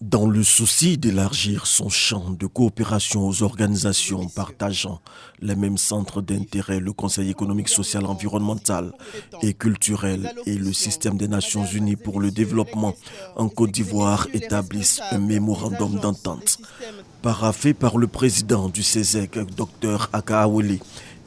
Dans le souci d'élargir son champ de coopération aux organisations partageant les mêmes centres d'intérêt, le Conseil économique, social, environnemental et culturel et le système des Nations Unies pour le développement en Côte d'Ivoire établissent un mémorandum d'entente. Paraphé par le président du CESEC, Dr Akaawele,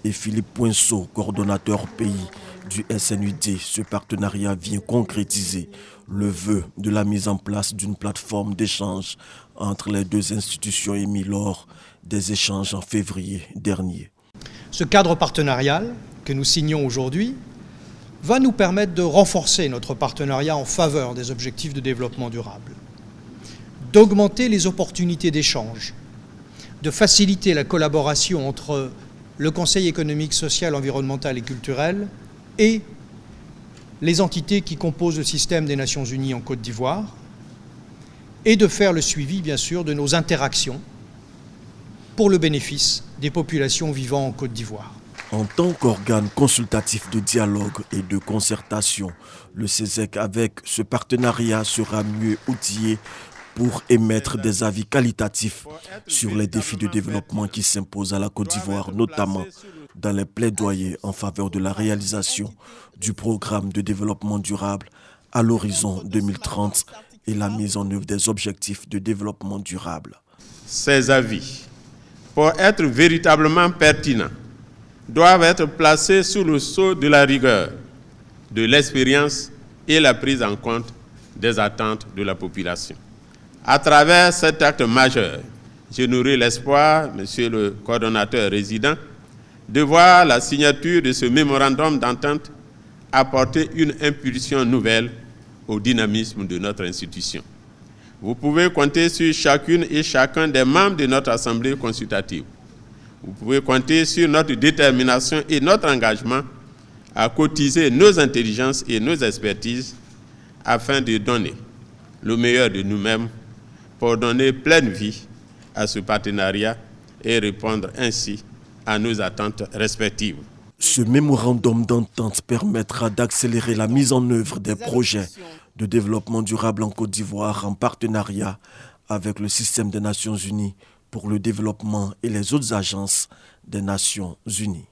et Philippe Poinceau, coordonnateur pays du SNUD, ce partenariat vient concrétiser le vœu de la mise en place d'une plateforme d'échange entre les deux institutions émis lors des échanges en février dernier. Ce cadre partenarial que nous signons aujourd'hui va nous permettre de renforcer notre partenariat en faveur des objectifs de développement durable, d'augmenter les opportunités d'échange, de faciliter la collaboration entre le Conseil économique, social, environnemental et culturel et les entités qui composent le système des Nations Unies en Côte d'Ivoire, et de faire le suivi, bien sûr, de nos interactions pour le bénéfice des populations vivant en Côte d'Ivoire. En tant qu'organe consultatif de dialogue et de concertation, le CESEC avec ce partenariat sera mieux outillé pour émettre des avis qualitatifs sur les défis de développement qui s'imposent à la Côte d'Ivoire, notamment dans les plaidoyers en faveur de la réalisation du programme de développement durable à l'horizon 2030 et la mise en œuvre des objectifs de développement durable. Ces avis, pour être véritablement pertinents, doivent être placés sous le sceau de la rigueur, de l'expérience et la prise en compte des attentes de la population. À travers cet acte majeur, je nourris l'espoir, Monsieur le coordonnateur résident, de voir la signature de ce mémorandum d'entente apporter une impulsion nouvelle au dynamisme de notre institution. Vous pouvez compter sur chacune et chacun des membres de notre Assemblée consultative. Vous pouvez compter sur notre détermination et notre engagement à cotiser nos intelligences et nos expertises afin de donner le meilleur de nous-mêmes pour donner pleine vie à ce partenariat et répondre ainsi à nos attentes respectives. Ce mémorandum d'entente permettra d'accélérer la mise en œuvre des projets de développement durable en Côte d'Ivoire en partenariat avec le système des Nations Unies pour le développement et les autres agences des Nations Unies.